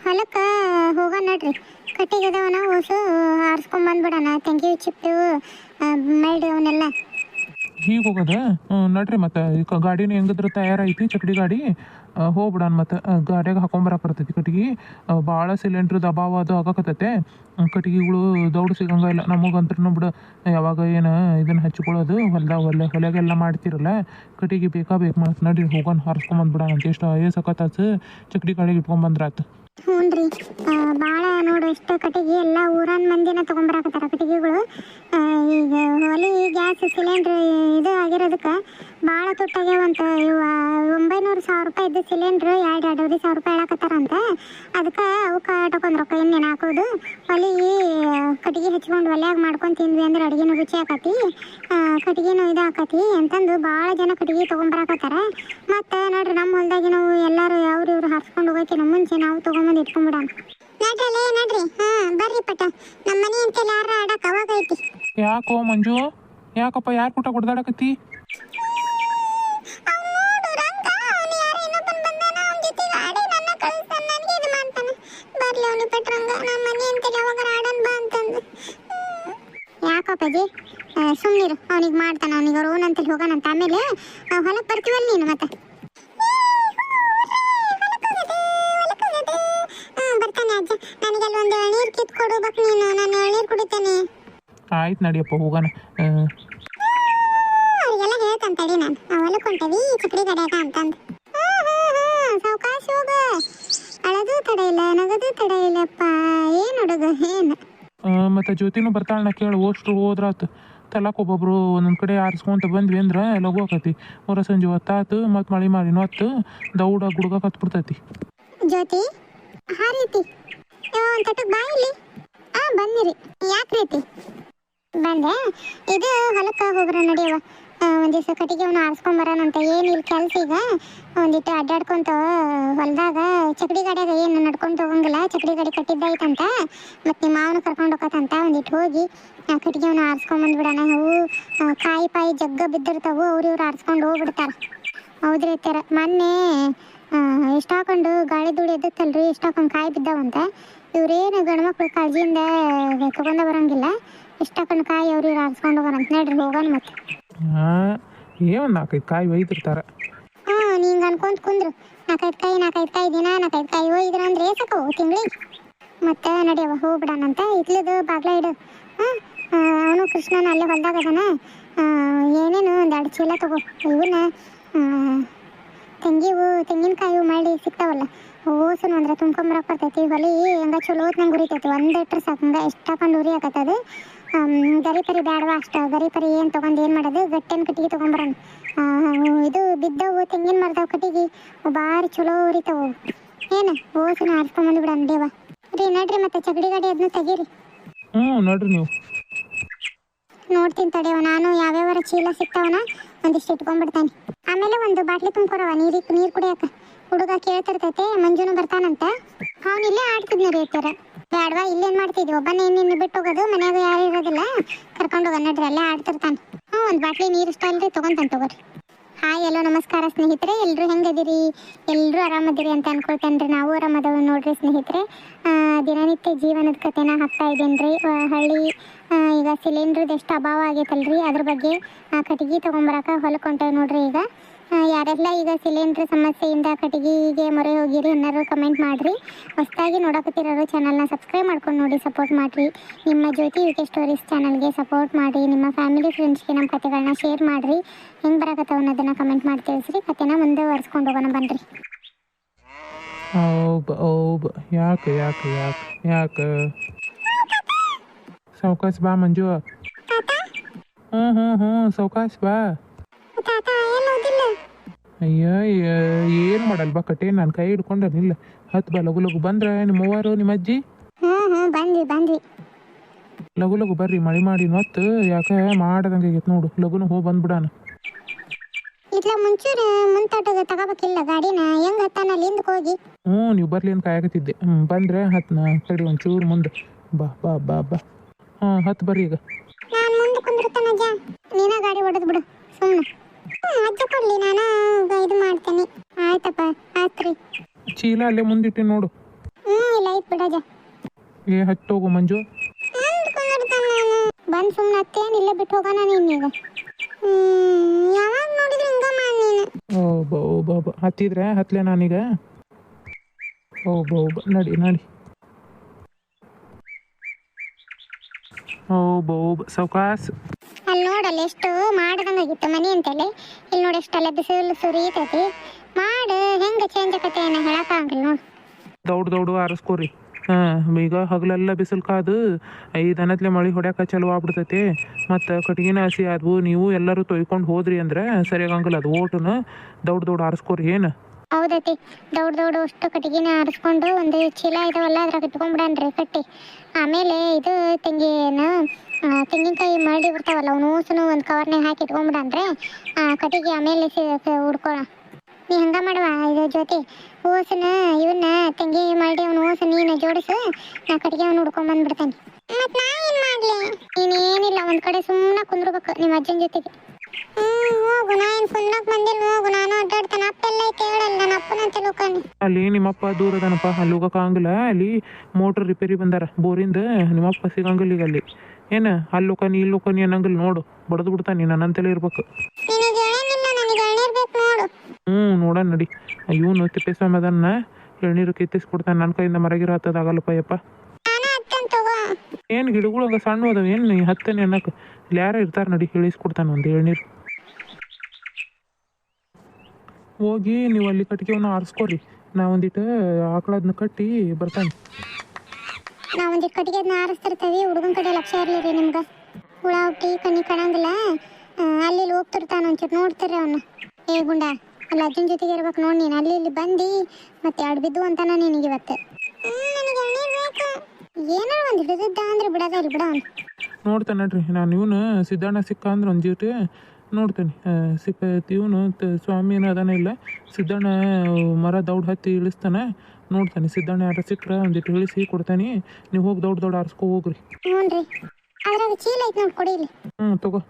ಹೊಲಕ್ಕೆ ಹೋಗೋಣ ನಡ್ರಿ. ಕಟ್ಟಿಗೆ ಅದಾವನ ಹೊಸ ಹಾರಿಸ್ಕೊಂಬಂದ್ಬಿಡೋಣ. ತೆಂಗಿ ಚಿಪ್ಪು ಮೇಲ್ಡಿ ಅವನ್ನೆಲ್ಲ. ಹೀಗೆ ಹೋಗೋದ? ನಡ್ರಿ. ಮತ್ತೆ ಈಗ ಗಾಡಿನ ಹೆಂಗಿದ್ರೆ ತಯಾರೈತಿ, ಚಕಡಿ ಗಾಡಿ. ಹೋಗ್ಬಿಡೋಣ. ಮತ್ತು ಗಾಡಿಯಾಗ ಹಾಕೊಂಬರಕ್ಕೆ ಬರ್ತೈತಿ ಕಟ್ಟಿಗೆ. ಭಾಳ ಸಿಲಿಂಡ್ರದ್ದು ಅಭಾವ ಅದು ಆಗಕತ್ತೈತೆ. ಕಟ್ಟಿಗೆಗಳು ದೌಡು ಸಿಗಂಗ ಇಲ್ಲ ನಮಗಂತ್ರೂ ಬಿಡು. ಯಾವಾಗ ಏನು ಇದನ್ನು ಹಚ್ಕೊಳ್ಳೋದು ಹೊಲೆಗೆಲ್ಲ ಮಾಡ್ತಿರಲ್ಲ, ಕಟ್ಟಿಗೆ ಬೇಕು ಮತ್ತು ನಡ್ರಿ ಹೋಗೋಣ, ಹಾರಿಸ್ಕೊಂಬಂದ್ಬಿಡೋಣ ಅಂತ. ಎಷ್ಟು ಸಖತ್ತಾಚು ಚಕಡಿ ಗಾಡಿಗೆ ಇಟ್ಕೊಂಬಂದ್ರಾತು. ಹ್ಞೂ ರೀ. ಭಾಳ ನೋಡು ಎಷ್ಟು ಕಟ್ಟಿಗೆ ಎಲ್ಲ ಊರನ್ ಮಂದಿನ ತೊಗೊಂಬರಾಕತ್ತಾರ ಕಟ್ಟಿಗೆಗಳು. ಈಗ ಒಲಿ ಗ್ಯಾಸ್ ಸಿಲಿಂಡ್ರ್ ಇದು ಆಗಿರೋದಕ್ಕೆ ಭಾಳ ತುಟ್ಟಾಗ್ಯಾವಂತ. ಇವು 900-1000 ರೂಪಾಯಿ ಇದ್ದ ಸಿಲಿಂಡ್ರ್ 2,500 ರೂಪಾಯಿ ಹೇಳಕತ್ತಾರಂತ. ಅದಕ್ಕೆ ಅವಕ್ಕೆ ತಗೊಂಡ್ ರೊಕ್ಕ ಇನ್ನೇನು ಹಾಕೋದು. ಒಲಿ ಕಟ್ಟಿಗೆ ಹಚ್ಕೊಂಡು ಒಲ್ಯಾಗ ಮಾಡ್ಕೊಂಡು ತಿಂದ್ವಿ ಅಂದ್ರೆ ಅಡುಗೆನೂ ರುಚಿ ಆಕತಿ, ಕಟ್ಟಿಗೆನೂ ಇದು ಆಕತಿ ಅಂತಂದು ಭಾಳ ಜನ ಕಟ್ಟಿಗೆ ತೊಗೊಂಬರಾಕತ್ತಾರ. ಮತ್ತು ನೋಡ್ರಿ ನಮ್ಮ ಹೊಲದಾಗಿ ನಾವು ಎಲ್ಲರೂ ಇವ್ರು ಹಾರಿಸ್ಕೊಂಡು ಹೋಗೋಕ್ಕಿಂತ ಮುಂಚೆ ನಾವು ತೊಗೊಂಬಂದು ಇಟ್ಕೊಂಡ್ಬಿಡೋಣ. ನಡ್ರಲ್ಲೇ ನಡ್ರಿ. ಬರ್ರಿ ಪಟ್ಟ, ನಮ್ಮ ಮನೆ ಅಂತೆಲ್ಲ ಯಾರ ಆಡಕ್ಕೆ ಅವಾಗ ಐತಿ. ಯಾಕೋ ಮಂಜು, ಯಾಕಪ್ಪ, ಯಾರು ಕೂಟ ಕೊಡ್ದಾಡಕತ್ತಿ? ಯಾಕಪ್ಪಾಜಿ ಸುಮ್ಮನಿರು, ಅವನಿಗೆ ಮಾಡ್ತಾನೆ. ಅವನಿಗೆ ಅವ್ರು ಓನಂತಲ್ಲಿ ಹೋಗೋಣಂತ. ಆಮೇಲೆ ಹೊಲಕ್ಕೆ ಬರ್ತೀವಲ್ಲ ನೀನು ಮತ್ತೆ. ಬರ್ತಾನೆ ಅಜ್ಜ. ನನಗೆಲ್ಲ ಒಂದು ಎಳ್ನೀರು ಕಿತ್ಕೊಡ್ಬೇಕು ನೀನು, ನಾನು ಎಳ್ನೀರು ಕುಡಿತೇನೆ. ಆಯ್ತು ನಡಿಯಪ್ಪ, ಹೋಗೋಣ. ಅವ್ರಿಗೆಲ್ಲ ಹೇಳ್ತಂತಡಿ ನಾನು, ಹೊಲಕ್ಕೆ ಹೊಂಟವಿ ಚಕ್ರಿ ಕಡೆಯಾಗ ಅಂತಂದು. ಸಾವಕಾಶ ಹೋಗ, ಅಳದು ತಡ ಇಲ್ಲ, ನಗದು ತಡ ಇಲ್ಲಪ್ಪ. ಏನು ಹುಡುಗ ಏನು? ಮತ್ತು ಜ್ಯೋತಿನೂ ಬರ್ತಾಳನ್ನ ಕೇಳು. ಅಷ್ಟು ಹೋದ್ರಾತು. ತಲಕ್ಕೆ ಒಬ್ಬೊಬ್ರು ಒಂದೊಂದು ಕಡೆ ಆರಿಸ್ಕೊಂತ ಬಂದ್ವಿ ಅಂದ್ರೆ ಲಘು ಆಕತಿ. ಹೊರ ಸಂಜೆ ಹೊತ್ತಾತು ಮತ್ತು ಮಳೆ ಮಾರಿನ ಹೊತ್ತು ದೌಡ ಗುಡ್ಗ ಕತ್ಬಿಡ್ತೈತಿ. ಜ್ಯೋತಿ, ಹಾ ರೀತಿ ಒಂದು ತಟಕ್ಕೆ ಬಾ ಇಲ್ಲಿ. ಬಂದಿರಿ. ಯಾಕೆ ರೀತಿ ಬಂದೆ? ಇದು ಹೊಲಕ್ಕೆ ಹೋಗ್ರ ನಡಿಯವ. ಒಂದು ದಿವಸ ಕಟ್ಟಿಗೆ ಅವನು ಆರಿಸ್ಕೊಂಬರೋಣಂತ. ಏನಿಲ್ಲ ಕೆಲಸ ಈಗ. ಒಂದಿಟ್ಟು ಅಡ್ಡಾಡ್ಕೊಂತ ಹೊಲದಾಗ ಚಕಡಿ ಗಾಡಿಯಾಗ ಏನು ನಡ್ಕೊಂಡು ಹೋಗಂಗಿಲ್ಲ, ಚಕಡಿ ಗಾಡಿ ಕಟ್ಟಿದ್ದೈತಂತ. ಮತ್ತು ನಿಮ್ಮ ಮಾವನ ಕರ್ಕೊಂಡು ಹೋಗತ್ತಂತ. ಒಂದಿಟ್ಟು ಹೋಗಿ ಕಟ್ಟಿಗೆ ಅವನು ಆರಿಸ್ಕೊಂಬಂದ್ಬಿಡೋಣ. ಅವು ಕಾಯಿ ಪಾಯಿ ಜಗ್ಗ ಬಿದ್ದಿರ್ತಾವು, ಇವ್ರು ಆರಿಸ್ಕೊಂಡು ಹೋಗ್ಬಿಡ್ತಾರೆ. ಹೌದ್ರಿ ಅತ್ತರ, ಮೊನ್ನೆ ಎಷ್ಟು ಹಾಕೊಂಡು ಗಾಳಿ ಧೂಳು ಎದ್ದಿತ್ತಲ್ರಿ, ಎಷ್ಟು ಹಾಕೊಂಡು ಕಾಯಿ ಬಿದ್ದಾವಂತ. ಇವ್ರೇನು ಗಂಡ್ಮಕ್ಳು ಕಾಳಜಿಯಿಂದ ತಗೊಂಡ ಬರೋಂಗಿಲ್ಲ. ಎಷ್ಟು ಹಾಕೊಂಡು ಕಾಯಿ ಇವ್ರು ಆರಿಸ್ಕೊಂಡು ಹೋಗೋರಂತ. ನಡ್ರಿ ಹೋಗೋಣ ಮತ್ತೆ. ಏನು 4-5 ಕಾಯಿ ಒಯ್ದಿರ್ತಾರೆ. ನಿಂಗೆ ಅನ್ಕೊಂತ ಕುಂದ್ರು 4-5 ಕಾಯಿ ದಿನ 4-5 ಕಾಯಿ ಒಯ್ದ್ರ ಅಂದ್ರೆ ಸಾಕವು ತಿಂಗಳಿಗೆ. ಮತ್ತೆ ನಡಿಯವ ಹೋಗ್ಬಿಡೋಣಂತ. ಇಟ್ಲದು ಬಾಗ್ಲ ಇಡು. ಅವನು ಕೃಷ್ಣನ ಅಲ್ಲೇ ಹೊಲ್ದಾಗ ಅದನ. ಏನೇನು ಒಂದು 2 ಚೀಲ ತಗೋ. ಇವನ್ನ ತೆಂಗಿನಕಾಯಿ ಮಾಡಿ ಸಿಗ್ತಾವಲ್ಲ, ಓಸನು ಅಂದ್ರೆ ತುಂಬ್ಕೊಂಬರಕ್ಕೆ ಬರ್ತೈತಿ. ಹೊಲಿ ಹಂಗ ಚಲೋ ಹೊತ್ನಂಗೆ ಉರಿತೈತಿ. 1 ಲೀಟ್ರ್ ಸಾಕಂಗ ಎಷ್ಟು ಹಾಕೊಂಡು ಉರಿ ಆಕತ್ತದು. ಗರಿ ಪರಿ ಬೇಡವಾ ಅಷ್ಟು. ಗರಿ ಪರಿ ಏನು ತೊಗೊಂಡು ಏನು ಮಾಡೋದು, ಗಟ್ಟೆನ ಕಟ್ಟಿಗೆ ತೊಗೊಂಬರೋಣ. ಇದು ಬಿದ್ದವು ತೆಂಗಿನ ಮರದವು ಕಟ್ಟಿಗೆ ಭಾರಿ ಚಲೋ ಉರಿತಾವು. ಏನು ಓಸನ ಆರಿಸ್ಕೊಂಬಂದು ಬಿಡ ನಡಿಯವ ರೀ. ನಡ್ರಿ ಮತ್ತೆ ಚಗಡಿ ಗಾಡಿ ಅದನ್ನ ತೆಗೀರಿ. ನೋಡ್ರಿ ನೀವು. ನೋಡ್ತೀನಿ ತಡೆಯವ. ನಾನು ಯಾವ್ಯಾವ ಚೀಲ ಸಿಗ್ತಾವನ ಒಂದಿಷ್ಟು ಇಟ್ಕೊಂಡ್ಬಿಡ್ತಾನೆ. ಆಮೇಲೆ ಒಂದು ಬಾಟ್ಲಿ ತುಂಬ್ಕೊರವ ನೀರು ಕುಡಿಯಕ. ಹುಡುಗ ಕೇಳ್ತಿರ್ತೈತೆ, ಮಂಜುನು ಬರ್ತಾನಂತ. ಅವನಿಲ್ಲೇ ಆಡ್ತಿದ್ನ ರೀ ಅತ್ತರ. ಬೇಡವಾ, ಇಲ್ಲೇನು ಮಾಡ್ತಿದ್ವಿ, ಒಬ್ಬನೇ ನಿನ್ನ ಬಿಟ್ಟು ಹೋಗೋದು, ಮನ್ಯಾಗ ಯಾರು ಇರೋದಿಲ್ಲ, ಕರ್ಕೊಂಡು ಹೋಗ ನಡ್ರಿ, ಅಲ್ಲೇ ಆಡ್ತಿರ್ತಾನೆ. ಒಂದು ಬಾಟ್ಲಿ ನೀರು ಇಷ್ಟ ಅಲ್ರಿ, ತೊಗೊಂತಾನೆ ತಗೋರಿ. ಹಾಯ್, ಎಲ್ಲೋ ನಮಸ್ಕಾರ ಸ್ನೇಹಿತರೆ. ಎಲ್ಲರೂ ಹೆಂಗದಿರಿ? ಎಲ್ಲರೂ ಆರಾಮದಿರಿ ಅಂತ ಅನ್ಕೊಳ್ತೇನೆ ರೀ. ನಾವು ಆರಾಮದವ ನೋಡ್ರಿ ಸ್ನೇಹಿತರೆ. ದಿನನಿತ್ಯ ಜೀವನದ ಕಥೆನ ಹಾಕ್ತಾ ಇದ್ದೀನಿ ರೀ. ಹಳ್ಳಿ ಈಗ ಸಿಲಿಂಡ್ರದ್ದು ಎಷ್ಟು ಅಭಾವ ಆಗೈತಲ್ರಿ, ಅದ್ರ ಬಗ್ಗೆ ಕಟ್ಟಿಗೆ ತೊಗೊಂಬರಕ್ಕೆ ಹೊಲಕ್ಕೆ ನೋಡ್ರಿ. ಈಗ ಯಾರೆಲ್ಲ ಈಗ ಸಿಲಿಂಡ್ರ್ ಸಮಸ್ಯೆಯಿಂದ ಕಟ್ಟಿಗೆಗೆ ಮೊರೆ ಹೋಗಿರಿ ಏನಾರು ಕಮೆಂಟ್ ಮಾಡಿರಿ. ಹೊಸದಾಗಿ ನೋಡಕತ್ತಿರೋರು ಚಾನಲ್ನ ಸಬ್ಸ್ಕ್ರೈಬ್ ಮಾಡ್ಕೊಂಡು ನೋಡಿ, ಸಪೋರ್ಟ್ ಮಾಡಿರಿ. ನಿಮ್ಮ ಜ್ಯೋತಿ ಯುಕೆ ಸ್ಟೋರೀಸ್ ಚಾನಲ್ಗೆ ಸಪೋರ್ಟ್ ಮಾಡಿ. ನಿಮ್ಮ ಫ್ಯಾಮಿಲಿ ಫ್ರೆಂಡ್ಸ್ಗೆ ನಮ್ಮ ಕಥೆಗಳನ್ನ ಶೇರ್ ಮಾಡಿರಿ. ಹೆಂಗೆ ಬರಕತ್ತವ ಅನ್ನೋದನ್ನು ಕಮೆಂಟ್ ಮಾಡಿ ತಿಳಿಸ್ರಿ. ಕಥೆನ ಮುಂದುವರ್ಸ್ಕೊಂಡು ಹೋಗೋಣ ಬನ್ನಿರಿ. ಯಾಕೆ ಸಾವಕಾಶ ಬಾ ಮಂಜು. ಹ್ಞೂ ಸಾವಕಾಶ ಬಾ. ಅಯ್ಯ ಏನು ಮಾಡಲ್ ಬಾ, ಕಟ್ಟೆ ನಾನು ಕೈ ಹಿಡ್ಕೊಂಡ ನಿಲ್ಲ. ಹತ್ತು ಬಾ, ಲಘು ಬಂದ್ರೆ ನಿಮ್ಮವ್ವಾರು ನಿಮ್ಮ ಅಜ್ಜಿ. ಬಂದ್ವಿ. ಲಘು ಬರ್ರಿ, ಮಳೆ ಮಾಡಿ ಹೊತ್ತು ಯಾಕೆ ಮಾಡದಂಗೆ ಆಗೈತೆ ನೋಡು. ಲಘುನ ಹೋಗಿ ಬಂದ್ಬಿಡಾನ. ಇಟ್ಲ ಮುಂಚೂರು ಮುಂತಾಟದ ತಗೋಬೇಕಿಲ್ಲ ಗಾಡಿನ. ಹೆಂಗ್ ಹತ್ತಾನ ಅಲ್ಲಿಂದ ಹೋಗಿ? ನೀವು ಬರ್ಲಿ ಅಂತ ಕಾಯಕತ್ತಿದ್ದೆ. ಬಂದ್ರೆ ಹತ್ನ ತಡಿ ಒಂಚೂರು ಮುಂದೆ. ಬಾ. ಹತ್ತು ಬರ್ರಿ ಈಗ. ನಾನು ಮುಂದೆ ಕುಂದಿರ್ತಾನ ಅಜ್ಜ, ನೀನ ಗಾಡಿ ಹೊಡೆದ್ ಬಿಡು ಸುಮ್ಮನೆ. ಅಜ್ಜ ಕೊಡ್ಲಿ, ನಾನು ಇದು ಮಾಡ್ತೇನೆ. ಆಯ್ತಪ್ಪ, ಆಯ್ತ್ರಿ. ಚೀಲ ಅಲ್ಲೇ ಮುಂದಿಟ್ಟು ನೋಡು. ಇಲ್ಲ ಐತ್ ಬಿಡಜ ಏ ಹತ್ತೋಗು ಮಂಜು. ಬಂದು ಸುಮ್ಮನೆ ಹತ್ತೇನು ಇಲ್ಲೇ ಬಿಟ್ಟು ಹೋಗೋಣ ನೀನೀಗ. ಯಾವಾಗ ನೋಡಿದ್ರೆ ಹಿಂಗ ಮಾಡಿ ನೀನು. ಓ ಬಾ ಹತ್ತಿದ್ರೆ ಹತ್ಲೆ ನಾನೀಗ. ಓ ಬಾ ನಡಿ ನಡಿ. ಓ ಬಾ ಸೌಕಾಸ್. ಅಲ್ಲಿ ನೋಡಲ್ಲ ಎಷ್ಟು ಮಾಡ್ದಂಗಾಗಿತ್ತು ಮನೆ ಅಂತೇಳಿ. ಇಲ್ಲಿ ನೋಡಿ ಎಷ್ಟೆಲ್ಲ ಬಿಸಿಲು ಸುರಿತೈತಿ. ಮಾಡು ಹೆಂಗೆ ಚೇಂಜ್ ಆಕತೆ ಏನೋ ಹೇಳಕ್ಕಾಗಲ್ಲ ನೋಡಿ. ದೌಡ್ ಆರಿಸ್ಕೋರಿ. ಈಗ ಹಗಲೆಲ್ಲ ಬಿಸಿಲು ಕಾದು 5 ಅನ್ನತ್ಲೆ ಮಳೆ ಹೊಡ್ಯಾಕ ಚಲೋ ಆಗ್ಬಿಡ್ತೈತಿ. ಮತ್ತು ಕಟ್ಗಿನ ಹಸಿ ಆದವು ನೀವು ಎಲ್ಲರೂ ತೊಯ್ಕೊಂಡು ಹೋದ್ರಿ ಅಂದ್ರೆ ಸರಿಯಾಗಂಗಿಲ್ಲ ಅದು. ಓಟುನ ದೌಡ್ ಆರಿಸ್ಕೋರಿ. ಏನು ಹೌದೈತಿ, ದೌಡ್ ಅಷ್ಟು ಕಟ್ಟಿಗೆನ ಆರಿಸ್ಕೊಂಡು ಒಂದು ಚೀಲ ಇದಾವಲ್ಲ ಅದ್ರಾಗ ಇಟ್ಕೊಂಡ್ಬಿಡನ್ರಿ ಕಟ್ಟಿ. ಆಮೇಲೆ ಇದು ತೆಂಗಿನಕಾಯಿ ಮರಡಿ ಬರ್ತಾವಲ್ಲ ಅವ್ನು ಹೂಸನು ಒಂದು ಕವರ್ನಾಗ ಹಾಕಿ ಇಟ್ಕೊಂಡ್ಬಿಡನ್ರಿ. ಕಟ್ಟಿಗೆ ಆಮೇಲೆ ಹುಡ್ಕೋಣ. ನೀ ಹಂಗ ಮಾಡುವ ಇದು ಜೊತೆ ಹೂಸನ ಇವನ್ನ ತೆಂಗಿ ಮರಡಿ ಅವ್ನು ಹೂಸ ನೀನು ಜೋಡಿಸು, ನಾ ಕಟ್ಟಿಗೆ ಅವ್ನು ಹುಡ್ಕೊಂಡ್ ಬಂದ್ಬಿಡ್ತೇನೆ. ಮತ್ತೆ ನಾ ಏನು ಮಾಡಲಿ? ನೀನೇನಿಲ್ಲ, ಒಂದು ಕಡೆ ಸುಮ್ಮನೆ ಕುಂದ್ರಬೇಕು ನಿಮ್ಮ ಅಜ್ಜನ ಜೊತೆಗೆ. ಹೋಗು, ನಾ ಏನು ಕುಂದ್ರಕ್ ಬಂದಿಲ್ಲ. ಹೋಗು, ನಾನು ಅಡ್ಡಾಡ್ತಾನೆ. ಅಪ್ಪೆಲ್ಲ ಐತೆ ಹೇಳಲ್ಲ, ನನ್ನ ಅಪ್ಪನಂತ ಲೋಕಾನೆ. ಅಲ್ಲಿ ನಿಮ್ಮಪ್ಪ ದೂರ ಅದಾನಪ್ಪ, ಅಲ್ಲಿ ಹೋಗಕ್ಕಾಗಂಗಿಲ್ಲ. ಅಲ್ಲಿ ಮೋಟ್ರ್ ರಿಪೇರಿ ಬಂದಾರ ಬೋರಿಂದ, ನಿಮ್ಮಪ್ಪ ಸಿಗಂಗಿಲ್ಲ ಈಗ ಅಲ್ಲಿ. ಏನು ಅಲ್ಲಿ ಲೋಕಾನಿ ಇಲ್ಲಿ ಲೋಕಾನಿ ಅನ್ನಂಗಿಲ್ಲ ನೋಡು, ಬಡ್ದು ಬಿಡ್ತಾನೆ. ನನ್ನಂತಲೇ ಇರ್ಬೇಕು. ನೋಡೋಣ ನಡಿ. ಇವನು ತಿಪ್ಪೇಸ್ವಾಮಿ ಅದನ್ನ ಎಳ್ನೀರು ಕಿತ್ತಿಸ್ಕೊಡ್ತಾನೆ. ನನ್ನ ಕೈಯಿಂದ ಮರಗಿರ ಹತ್ತದಾಗಲ್ಲಪ್ಪ ಯಪ್ಪ. ಏನು ಗಿಡಗಳು ಹಂಗ ಸಣ್ಣ ಅದಾವ ಏನು ಹತ್ತನೇ ಅನ್ನಕ್ಕೆ ಇಲ್ಲಿ ಯಾರು ಇರ್ತಾರೆ ನಡಿ, ಇಳಿಸ್ಕೊಡ್ತಾನೆ ಒಂದು ಎಳ್ನೀರು. ಹೋಗಿ ನೀವು ಅಲ್ಲಿ ಕಟ್ಟಿಗೆವನ್ನ ಆರಿಸ್ಕೋರಿ. ನಾ ಒಂದಿಟ್ಟು ಆಕಳದನ್ನ ಕಟ್ಟಿ ಬರ್ತಾನೆ. ನಾವೊಂದಿಟ್ಟು ಕಟ್ಟಿಗೆ ಅದನ್ನ ಆರಿಸ್ತಿರ್ತೀವಿ. ಹುಡುಗನ ಕಡೆ ಲಕ್ಷ ಇರಲಿ ನಿಮ್ಗೆ. ಹುಳ ಹುಟ್ಟಿ ಕಣ್ಣಿ ಕಾಣಂಗಿಲ್ಲ. ಅಲ್ಲಿ ಹೋಗ್ತಿರ್ತಾನೆ, ಒಂಚೂರು ನೋಡ್ತೀರಿ ಅವನ್ನ. ಏ ಗುಂಡ, ಅಲ್ಲಿ ಅಜ್ಜನ ಜೊತೆಗೆ ಇರ್ಬೇಕು ನೋಡಿ ನೀನು. ಅಲ್ಲಿ ಇಲ್ಲಿ ಬಂದು ಮತ್ತೆ ಎರಡು ಬಿದ್ದು ಅಂತಾನ ನಿನಗೆ ಇವತ್ತು. ಏನೋ ಒಂದು ಹಿಡಿದಿದ್ದ ಅಂದ್ರೆ ಬಿಡೋದ ಇಲ್ಲಿ ಬಿಡ ಅವನು. ನೋಡ್ತಾನೆ ನಡ್ರಿ. ನಾನು ಇವನು ಸಿದ್ದಣ್ಣ ಸಿಕ್ಕ ಅಂದ್ರೆ ಒಂದು ಜೀಟು ನೋಡ್ತೇನೆ. ಇವನು ಸ್ವಾಮಿ ಏನೋ ಅದಾನ ಇಲ್ಲ. ಸಿದ್ದಣ್ಣ ಮರ ದೌಡ್ ಹತ್ತಿ ಇಳಿಸ್ತಾನೆ. ನೋಡ್ತಾನೆ ಸಿದ್ದಣ್ಣ ಯಾರ ಸಿಕ್ಕರೆ ಒಂದಿಟ್ಟು ಇಳಿಸಿ ಕೊಡ್ತಾನೆ. ನೀವು ಹೋಗಿ ದೌಡ್ ಆರಿಸ್ಕೊ ಹೋಗ್ರಿ. ಹ್ಞೂ ರೀ, ಅದ್ರಾಗ ಚೀಲ ಐತೆ ನೋಡಿ, ಕೊಡಿ ಇಲ್ಲಿ. ತಗೋ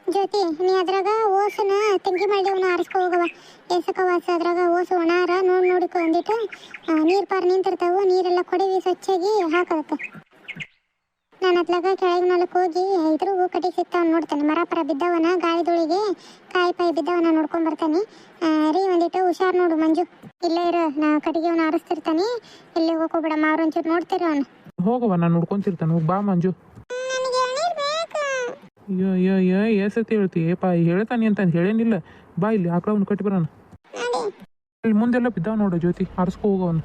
ಜ್ಯೋತಿ, ನೀ ಅದ್ರಾಗ ಓಸನ ತೆಂಗಿ ಮಾಡಿ ಅವನ್ನ ಆರಿಸ್ಕೊ ಹೋಗವ. ಎಸಕವಾಸ ಅದ್ರಾಗ ಓಸು ಒಣಾರ ನೋಡಿಕೊ. ಒಂದಿಟ್ಟು ನೀರು ಪಾರು ನಿಂತಿರ್ತಾವು, ನೀರೆಲ್ಲ ಕೊಡಿವಿ ಸ್ವಚ್ಛಾಗಿ ಹಾಕೋದಕ್ಕೆ. ನಾನು ಅತ್ಲಾಗ ಕೆಳಗೆ ನಾಲ್ಕು ಹೋಗಿ ಇದ್ರ ಕಟ್ಟಿಗೆ ಸಿಗ್ತಾವ ನೋಡ್ತಾನೆ. ಮರ ಪರ ಬಿದ್ದವನ, ಗಾಳಿ ಧೂಳಿಗೆ ಕಾಯಿ ಪಾಯಿ ಬಿದ್ದವನ ನೋಡ್ಕೊಂಡ್ ಬರ್ತಾನೆ. ರೀ ಒಂದಿಟ್ಟು ಹುಷಾರು ನೋಡು ಮಂಜು. ಇಲ್ಲೇ ಇರೋ, ನಾ ಕಟ್ಟಿಗೆ ಅವನ ಆರಿಸ್ತಿರ್ತಾನೆ. ಎಲ್ಲಿ ಹೋಗ್ಕೋಬೇಡಮ್ಮ, ಅವ್ರು ಒಂಚೂರು ನೋಡ್ತೀರಿ ಅವನು. ಹೋಗವ, ನಾನು ನೋಡ್ಕೊಂತಿರ್ತಾನೆ. ಹೋಗಿ ಬಾ ಮಂಜು. ಅಯ್ಯೋ ಏಸತಿ ಹೇಳ್ತೀಯಪ್ಪ, ಹೇಳ್ತಾನೆ ಅಂತ ಹೇಳೇನಿಲ್ಲ. ಬಾ ಇಲ್ಲಿ ಆಕಳವನ್ನ ಕಟ್ಟಿ ಬರೋಣ. ಇಲ್ಲಿ ಮುಂದೆಲ್ಲ ಬಿದ್ದಾವ ನೋಡು ಜ್ಯೋತಿ, ಆರಿಸ್ಕೊ ಹೋಗವನು.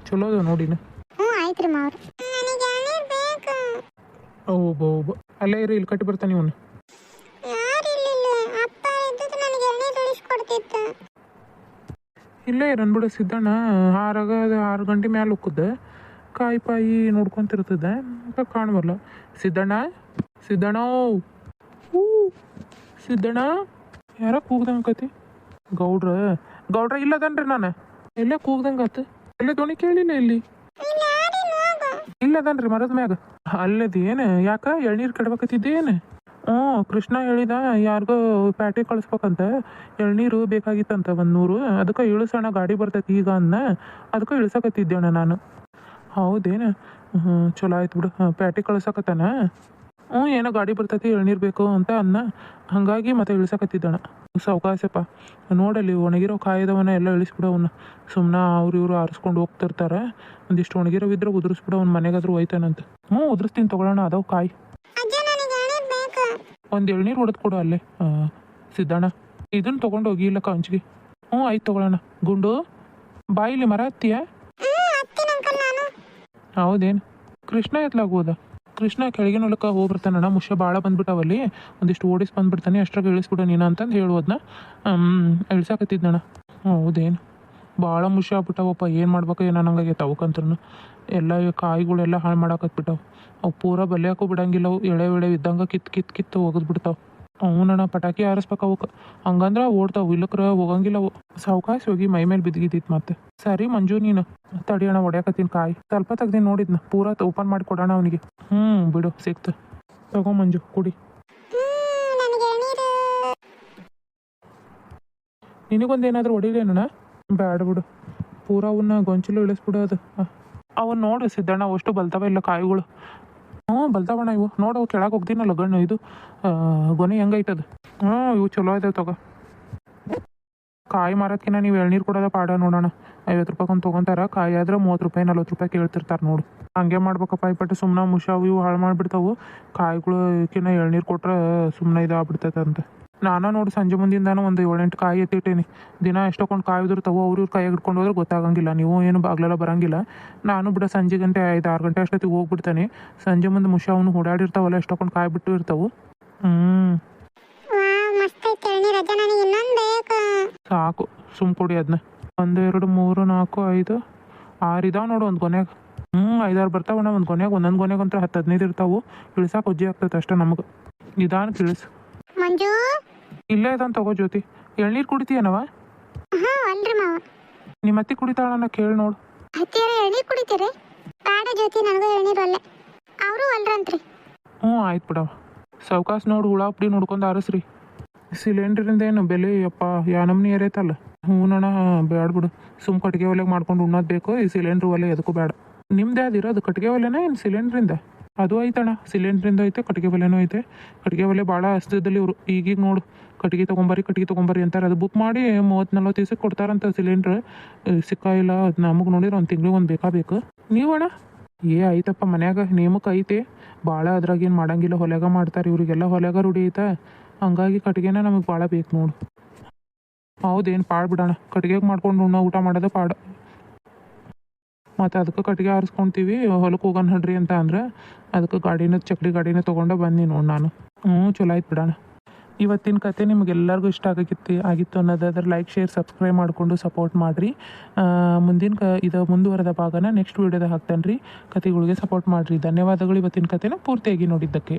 ಚಲೋ ಅದ ನೋಡಿನ. ಹ್ಞೂ ಆಯ್ತು ರೀ ಮಾವ್ರು. ಓ ಅಲ್ಲೇ ಇರಿ, ಇಲ್ಲಿ ಕಟ್ಟಿ ಬರ್ತಾನೆ ಇವನು. ಇಲ್ಲೇ ಇರನ್ಬಿಡು. ಸಿದ್ದಣ್ಣ 6 ಗಂಟೆ ಮ್ಯಾಲೆ ಹೋಗ್ತದೆ. ಕಾಯಿ ಪಾಯಿ ನೋಡ್ಕೊಂತಿರ್ತದೆ, ಕಾಣಬಲ್ಲ. ಸಿದ್ದಣ್ಣ ಸಿದ್ದಣ್ಣ ಯಾರ ಕೂಗ್ದಂಗತಿ? ಗೌಡ್ರ ಇಲ್ಲದನ್ರಿ. ನಾನು ಎಲ್ಲೇ ಕೂಗ್ದಂಗತ್ತು. ಎಲ್ಲೇ ಧ್ವನಿ ಕೇಳಿಲ್ಲ. ಇಲ್ಲಿ ಇಲ್ಲದನ್ರಿ, ಮರದ ಮ್ಯಾಗ. ಅಲ್ಲದ ಏನು ಯಾಕ ಎಳ್ನೀರು ಕೆಡ್ಬೇಕತ್ತಿದ್ದೇನು? ಕೃಷ್ಣ ಹೇಳಿದ ಯಾರಿಗೋ ಪ್ಯಾಟೆ ಕಳಿಸ್ಬೇಕಂತ. ಎಳ್ನೀರು ಬೇಕಾಗಿತ್ತಂತ 100. ಅದಕ್ಕೆ ಇಳಿಸೋಣ, ಗಾಡಿ ಬರ್ತೈತಿ ಈಗ ಅನ್ನ. ಅದಕ್ಕೆ ಇಳಿಸಕತ್ತಿದ್ದೇಣ ನಾನು. ಹೌದೇನು? ಚಲೋ ಆಯ್ತು ಬಿಡು. ಪ್ಯಾಟೆ ಕಳ್ಸಕತ್ತಾನ. ಏನೋ ಗಾಡಿ ಬರ್ತೈತಿ, ಎಳ್ನೀರು ಬೇಕು ಅಂತ ಹಾಗಾಗಿ ಮತ್ತೆ ಇಳಿಸಕತ್ತಿದ್ದಣ. ಸಾವಕಾಶಪ್ಪ. ನೋಡಲ್ಲಿ ಒಣಗಿರೋ ಕಾಯ್ದವನ್ನ ಎಲ್ಲ ಇಳಿಸ್ಬಿಡವನ್ನ. ಸುಮ್ಮನೆ ಇವರು ಆರಿಸ್ಕೊಂಡು ಹೋಗ್ತಿರ್ತಾರೆ. ಒಂದಿಷ್ಟು ಒಣಗಿರೋವಿದ್ರೆ ಉದುರಿಸ್ಬಿಡವನ್ನ, ಮನೆಗಾದ್ರೂ ಒಯ್ತಾನಂತ. ಉದುರಿಸ್ತೀನಿ, ತೊಗೊಳ್ಳೋಣ. ಅದಾವ ಕಾಯಿ. ಒಂದು ಎಳ್ನೀರು ಹೊಡೆದು ಕೊಡು ಅಲ್ಲೇ ಸಿದ್ದಣ್ಣ. ಇದನ್ನ ತೊಗೊಂಡೋಗಿ ಇಲ್ಲ ಕಂಚಿಗೆ. ಆಯ್ತು ತೊಗೊಳ್ಳೋಣ. ಗುಂಡು ಬಾಯಿಲಿ ಮರ ಹತ್ತಿಯ? ಹೌದೇನು? ಕೃಷ್ಣ ಎತ್ಲಾಗೋದ? ಕೃಷ್ಣ ಕೆಳಗಿನ ಹೊಲಕ್ಕೆ ಹೋಗ್ಬಿಡ್ತಾನಣ್ಣ. ಮುಷ್ಯ ಭಾಳ ಬಂದ್ಬಿಟ್ಟವಲ್ಲಿ. ಒಂದಿಷ್ಟು ಓಡಿಸಿ ಬಂದ್ಬಿಡ್ತಾನೆ. ಅಷ್ಟ್ರಾಗ ಇಳಿಸ್ಬಿಡು ನೀನು ಅಂತಂದು ಹೇಳುವುದನ್ನ ಇಳ್ಸಾಕತ್ತಿದ್ದಣ್ಣ. ಹೌದೇನು? ಭಾಳ ಮುಷ್ಯ ಆಗ್ಬಿಟ್ಟವಪ್ಪ. ಏನು ಮಾಡ್ಬೇಕು ಏನೋ ನಂಗಾಗೈತೆ ಅವಕ್ಕಂತ್ರನು. ಎಲ್ಲ ಕಾಯಿಗಳೆಲ್ಲ ಹಾಳು ಮಾಡಾಕತ್ಬಿಟ್ಟವು. ಅವು ಪೂರ ಬಲಿಯಾಕೂ ಬಿಡಂಗಿಲ್ಲ. ಅವು ಎಳೆ ಇದ್ದಂಗೆ ಕಿತ್ತು ಒಗದ್ಬಿಡ್ತಾವೆ. ಅವನಣ್ಣ ಪಟಾಕಿ ಹಾರಿಸ್ಬೇಕು ಅವಕ್ಕೆ. ಹಂಗಂದ್ರೆ ಓಡ್ತಾವೆ, ಇಲ್ಲಕ್ರ ಹೋಗಂಗಿಲ್ಲ ಅವು. ಸಾವಕಾಶ ಹೋಗಿ ಮೈ ಮೇಲೆ ಬಿದ್ದಿದ್ದಿತ್ತು ಮತ್ತೆ. ಸರಿ ಮಂಜು, ನೀನು ತಡಿಯೋಣ, ಹೊಡ್ಯಾಕತ್ತೀನಿ ಕಾಯಿ. ಸ್ವಲ್ಪ ತೆಗ್ದು ನೋಡಿದ್ನ, ಪೂರ ಓಪನ್ ಮಾಡಿ ಕೊಡೋಣ ಅವನಿಗೆ. ಬಿಡು, ಸಿಕ್ತು. ತಗೋ ಮಂಜು, ಕುಡಿ. ನಿನಗೊಂದೇನಾದ್ರೂ ಹೊಡಿಲೇನಣ್ಣ? ಬ್ಯಾಡ ಬಿಡು. ಪೂರ ಅವನ್ನ ಗೊಂಚಲು ಇಳಿಸ್ಬಿಡೋದು ಅವನ್ನ ನೋಡು ಸಿದ್ದಣ್ಣ ಅಷ್ಟು ಬಲ್ತಾವ ಇಲ್ಲ ಕಾಯಿಗಳು. ಹ್ಞೂ ಬಲ್ತಾವಣ್ಣ ಇವು ನೋಡು ಅವು ಕೆಳಗೆ ಹೋಗ್ತೀನಲ್ಲ ಗಣ್ಣು ಇದು ಗೊನೆ ಹೆಂಗೈತದ. ಇವು ಚಲೋ ಇದಾವೆ ತಗೋ. ಕಾಯಿ ಮಾರೋದ್ಕಿನ್ನ ನೀವು ಎಳ್ನೀರು ಕೊಡೋದ ಪಾಡ ನೋಡೋಣ. 50 ರೂಪಾಯಿ ತೊಗೊಂತಾರ, ಕಾಯಿ ಆದ್ರೆ 30 ರೂಪಾಯಿ 40 ರೂಪಾಯಿ ಕೇಳ್ತಿರ್ತಾರೆ ನೋಡು. ಹಂಗೆ ಮಾಡ್ಬೇಕಪ್ಪ ಇಪ್ಪಟ್ಟು ಸುಮ್ಮನೆ ಮುಷಾವು ಇವು ಹಾಳು ಮಾಡಿಬಿಡ್ತಾವು. ಕಾಯಿಗಳಕ್ಕಿನ್ನ ಎಳ್ನೀರು ಕೊಟ್ರೆ ಸುಮ್ಮನೆ ಇದಾಗ್ಬಿಡ್ತೈತೆ ಅಂತ. ನಾನು ನೋಡು ಸಂಜೆ ಮುಂದಿಂದಾನು ಒಂದು 7-8 ಕಾಯಿ ಎತ್ತಿಟ್ಟೇನಿ. ದಿನ ಎಷ್ಟೊಂದು ಕಾಯಿ ಉದಿರ್ತಾವೆ, ಅವ್ರ ಕೈಯಾಗ ಹಿಡ್ಕೊಂಡು ಹೋದ್ರೆ ಗೊತ್ತಾಗಂಗಿಲ್ಲ. ನೀವು ಏನು ಬಾಗ್ಲೆಲ್ಲ ಬರಂಗಿಲ್ಲ. ನಾನು ಬಿಡ ಸಂಜೆ ಗಂಟೆ 5-6 ಗಂಟೆ ಅಷ್ಟೊತ್ತಿಗೆ ಹೋಗ್ಬಿಡ್ತಾನೆ. ಸಂಜೆ ಮುಂದೆ ಮುಷಾವನು ಓಡಾಡಿರ್ತಾವಲ್ಲ, ಎಷ್ಟೊಂದು ಕಾಯಿ ಬಿಟ್ಟು ಇರ್ತಾವೆ. ಸಾಕು ಸುಮ್ ಕೊಡಿ ಅದನ್ನ. 1 2 3 4 5 6 ಇದಾವೆ ನೋಡು ಒಂದು ಕೊನೆಯಾಗ. 5-6 ಬರ್ತಾವಣ್ಣ ಒಂದು ಕೊನೆಯಾಗ. ಒಂದೊಂದು ಕೊನೆಗೆ ಒಂಥರ 10-15 ಇರ್ತಾವೆ. ಇಳಿಸಾಕ ಉಜ್ಜಿ ಆಗ್ತೈತೆ ಅಷ್ಟೇ ನಮಗೆ. ನಿಧಾನಕ್ಕೆ ಇಳಿಸು. ಮಂಜು ಇಲ್ಲೇ ಇದಾನ್ ತಗೋ ಜ್ಯೋತಿ. ಎಳ್ನೀರು ಕುಡಿತೀಯನವ? ಅಲ್ರಿ ಮಾವ. ನಿಮ್ಮ ಅತ್ತಿ ಕುಡಿತಾಳನ್ನ ಕೇಳಿ ನೋಡು. ಹತ್ತಿರ ಎಳ್ನೀರು ಕುಡಿತೀರಿ? ಬೇಡ ಜ್ಯೋತಿ, ನನಗೂ ಎಳ್ನೀರು ಅಲ್ಲೇ. ಅವರು ಅಲ್ರಂತ್ರಿ. ಆಯ್ತು ಬಿಡವ. ಸಾವ್ಕಾಸ್ ನೋಡು, ಹುಳ ಪುಡಿ ನೋಡ್ಕೊಂಡು ಆರಿಸ್ರಿ. ಸಿಲಿಂಡ್ರಿಂದ ಏನು ಬೆಲೆ ಅಪ್ಪ ಯಾ ನಮ್ನಿ ಏರೈತಲ್ಲ. ಹೂನಣ್ಣ ಬೇಡ ಬಿಡು. ಸುಮ್ ಕಟ್ಟಿಗೆ ಒಲೆಗೆ ಮಾಡ್ಕೊಂಡು ಉಣ್ಣೋದು ಬೇಕು. ಈ ಸಿಲಿಂಡ್ರ್ ಒಲೆ ಎದಕ್ಕೂ ಬೇಡ. ನಿಮ್ದೇ ಅದಿರೋದು ಕಟ್ಟಿಗೆ ಒಲೆನ ಏನು ಸಿಲಿಂಡ್ರಿಂದ? ಅದು ಐತಣ್ಣ, ಸಿಲಿಂಡ್ರಿಂದ ಐತೆ, ಕಟ್ಟಿಗೆ ಒಲೆನೂ ಐತೆ. ಕಟ್ಟಿಗೆ ಒಲೆ ಭಾಳ ಹಸ್ತದಲ್ಲಿ ಇವರು. ಈಗೀಗ ನೋಡು ಕಟ್ಟಿಗೆ ತೊಗೊಂಬರ್ರಿ ಅಂತಾರೆ. ಅದು ಬುಕ್ ಮಾಡಿ 30-40 ದಿವ್ಸಕ್ಕೆ ಕೊಡ್ತಾರಂತ ಸಿಲಿಂಡ್ರ್. ಸಿಕ್ಕಾಯಿಲ್ಲ. ಅದು ನಮಗೆ ನೋಡಿದ್ರೆ ಒಂದು ತಿಂಗಳಿಗೆ ಒಂದು ಬೇಕು. ನೀವಣ್ಣ? ಐತಪ್ಪ ಮನ್ಯಾಗ ನೇಮಕ್ಕೆ ಐತೆ. ಭಾಳ ಅದ್ರಾಗೇನು ಮಾಡಂಗಿಲ್ಲ, ಹೊಲೆಗ ಮಾಡ್ತಾರೆ. ಇವರಿಗೆಲ್ಲ ಹೊಲೆಗ ರೂಢಿ ಐತೆ. ಹಂಗಾಗಿ ಕಟ್ಟಿಗೆನ ನಮಗೆ ಭಾಳ ಬೇಕು ನೋಡು. ಹೌದೇನು ಪಾಡು ಬಿಡೋಣ. ಕಟ್ಟಿಗೆಗೆ ಮಾಡ್ಕೊಂಡು ಊಟ ಮಾಡೋದು ಪಾಡು. ಮತ್ತು ಅದಕ್ಕೆ ಕಟ್ಟಿಗೆ ಆರಿಸ್ಕೊಳ್ತೀವಿ. ಹೊಲಕ್ಕೆ ಹೋಗೋಣ ನಡ್ರಿ ಅಂತ ಅಂದ್ರೆ ಅದಕ್ಕೆ ಚಕ್ಡಿ ಗಾಡಿನ ತೊಗೊಂಡು ಬಂದು ನೋಡು ನಾನು. ಚಲೋ ಆಯ್ತು ಬಿಡೋಣ. ಇವತ್ತಿನ ಕತೆ ನಿಮಗೆಲ್ಲರಿಗೂ ಇಷ್ಟ ಆಗಿತ್ತು ಅನ್ನೋದಾದ್ರೆ ಲೈಕ್ ಶೇರ್ ಸಬ್ಸ್ಕ್ರೈಬ್ ಮಾಡಿಕೊಂಡು ಸಪೋರ್ಟ್ ಮಾಡಿರಿ. ಇದು ಮುಂದುವರೆದ ಭಾಗನ ನೆಕ್ಸ್ಟ್ ವೀಡಿಯೋದಾಗ ಹಾಕ್ತೇನೆ ರೀ. ಕತೆಗಳಿಗೆ ಸಪೋರ್ಟ್ ಮಾಡಿರಿ. ಧನ್ಯವಾದಗಳು ಇವತ್ತಿನ ಕತೆನ ಪೂರ್ತಿಯಾಗಿ ನೋಡಿದ್ದಕ್ಕೆ.